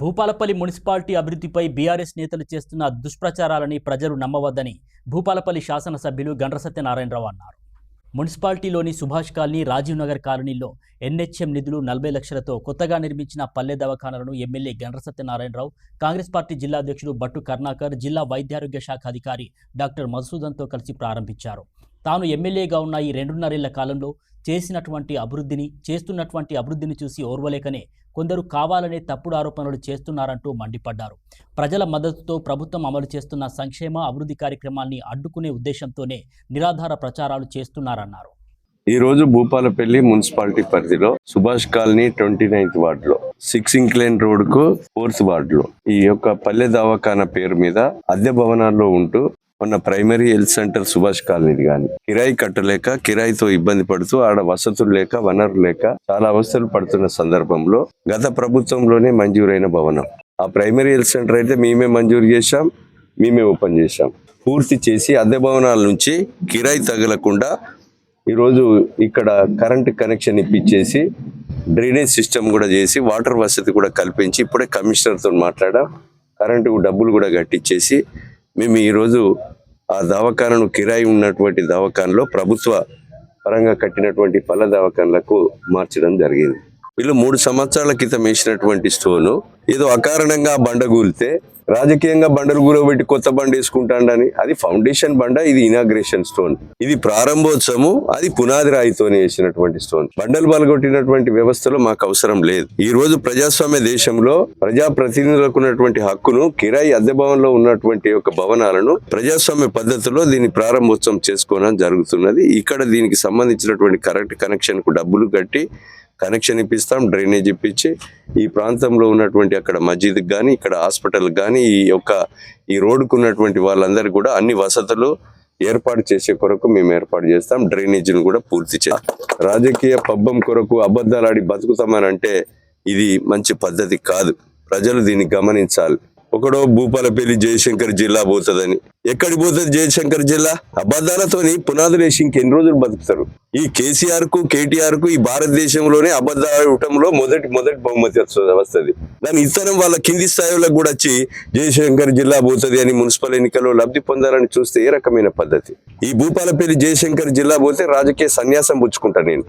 Bhupalpally municipality అభివృద్ధిపై BRS నేతలు చేస్తున్న దుష్ప్రచారాలని ప్రజలు నమ్మవద్దని భూపాలపల్లి శాసనసభ్యులు గండ్ర సత్యనారాయణరావు అన్నారు. మున్సిపాలిటీలోని సుభాష్ కాలనీ, రాజీవ్ నగర్ కాలనీలో ఎన్హెచ్ఎం నిధులు 40 లక్షలతో కొత్తగా నిర్మించిన పల్లె దవాఖానాలను ఎమ్మెల్యే గండ్ర సత్యనారాయణరావు, కాంగ్రెస్ పార్టీ జిల్లా అధ్యక్షుడు బట్టు కర్ణాకర్, జిల్లా వైద్యారోగ్య శాఖ అధికారి డాక్టర్ మధుసూదన్తో కలిసి ప్రారంభించారు. తాను ఎమ్మెల్యేగా ఉన్న ఈ 2.5 ఏళ్ల కాలంలో చేస్తున్నటువంటి అభివృద్ధిని చూసి ఓర్వలేకనే కొందరు కావాలనే తప్పుడు ఆరోపణలు చేస్తున్నారంటూ మండిపడ్డారు. ప్రజల మద్దతుతో ప్రభుత్వం అమలు చేస్తున్న సంక్షేమ అభివృద్ధి కార్యక్రమాన్ని అడ్డుకునే ఉద్దేశంతోనే నిరాధార ప్రచారాలు చేస్తున్నారన్నారు. ఈ రోజు భూపాలపల్లి మున్సిపాలిటీ పరిధిలో సుభాష్ కాలనీ 29th వార్డులో 6 ఇంక్లైన్ రోడ్ కు 4th వార్డులో ఈ యొక్క పల్లె దవాఖానా పేరు మీద అద్దె భవనాల్లో ఉంటూ మొన్న primary health centre Subhash colony గాని కిరాయి కట్టలేక, కిరాయితో ఇబ్బంది పడుతూ ఆడ వసతులు లేక, వనరులు లేక చాలా అవస్థలు పడుతున్న సందర్భంలో గత ప్రభుత్వంలోనే మంజూరైన భవనం. ఆ ప్రైమరీ హెల్త్ సెంటర్ అయితే మేమే మంజూరు చేశాం, మేమే ఓపెన్ చేశాం. పూర్తి చేసి అద్దె భవనాల నుంచి కిరాయి తగలకుండా ఈరోజు ఇక్కడ కరెంట్ కనెక్షన్ ఇప్పించేసి డ్రైనేజ్ సిస్టమ్ కూడా చేసి వాటర్ వసతి కూడా కల్పించి ఇప్పుడే కమిషనర్తో మాట్లాడాం. కరెంటు డబ్బులు కూడా కట్టించేసి మేము ఈరోజు ఆ దవాఖానను కిరాయి ఉన్నటువంటి దవాఖానలో ప్రభుత్వ పరంగా కట్టినటువంటి పళ్ళ దవాఖానలకు మార్చడం జరిగింది. వీళ్ళు 3 సంవత్సరాల క్రితం వేసినటువంటి స్టోను ఏదో అకారణంగా బండ కూలితే రాజకీయంగా బండలు కూలబెట్టి కొత్త బండ వేసుకుంటాడని, అది ఫౌండేషన్ బండ, ఇది ఇనాగ్రేషన్ స్టోన్, ఇది ప్రారంభోత్సవము, అది పునాది రాయితోనే వేసినటువంటి స్టోన్. బండలు బలగొట్టినటువంటి వ్యవస్థలో మాకు అవసరం లేదు. ఈ రోజు ప్రజాస్వామ్య దేశంలో ప్రజాప్రతినిధులకు ఉన్నటువంటి హక్కును కిరాయి అద్దె భవనంలో ఉన్నటువంటి యొక్క భవనాలను ప్రజాస్వామ్య పద్ధతిలో దీన్ని ప్రారంభోత్సవం చేసుకోవడం జరుగుతున్నది. ఇక్కడ దీనికి సంబంధించినటువంటి కరెంట్ కనెక్షన్ కు డబ్బులు కట్టి కనెక్షన్ ఇప్పిస్తాం, డ్రైనేజ్ ఇప్పించి ఈ ప్రాంతంలో ఉన్నటువంటి అక్కడ మస్జిద్ కానీ, ఇక్కడ హాస్పిటల్ కానీ, ఈ రోడ్డుకు ఉన్నటువంటి వాళ్ళందరూ కూడా అన్ని వసతులు ఏర్పాటు చేసే కొరకు మేము ఏర్పాటు చేస్తాం. డ్రైనేజీని కూడా పూర్తి చేస్తాం. రాజకీయ పబ్బం కొరకు అబద్ధాలాడి బతుకుతామని అంటే ఇది మంచి పద్ధతి కాదు. ప్రజలు దీన్ని గమనించాలి. ఒకడో భూపాలపల్లి జయశంకర్ జిల్లా పోతుందని, ఎక్కడికి పోతుంది జయశంకర్ జిల్లా? అబద్ధాలతోని పునాదులు వేసి ఇంకెన్ని రోజులు బతుకుతారు? ఈ కేసీఆర్ కు, కేటీఆర్ కు ఈ భారతదేశంలోనే అబద్ధాలటంలో మొదటి బహుమతి వస్తుంది. దాని ఇతరం వాళ్ళ కింది స్థాయిలో కూడా వచ్చి జయశంకర్ జిల్లా పోతుంది అని మున్సిపల్ ఎన్నికల్లో లబ్ధి పొందాలని చూస్తే ఏ రకమైన పద్ధతి? ఈ భూపాలపల్లి జయశంకర్ జిల్లా పోతే రాజకీయ సన్యాసం పుచ్చుకుంటా నేను.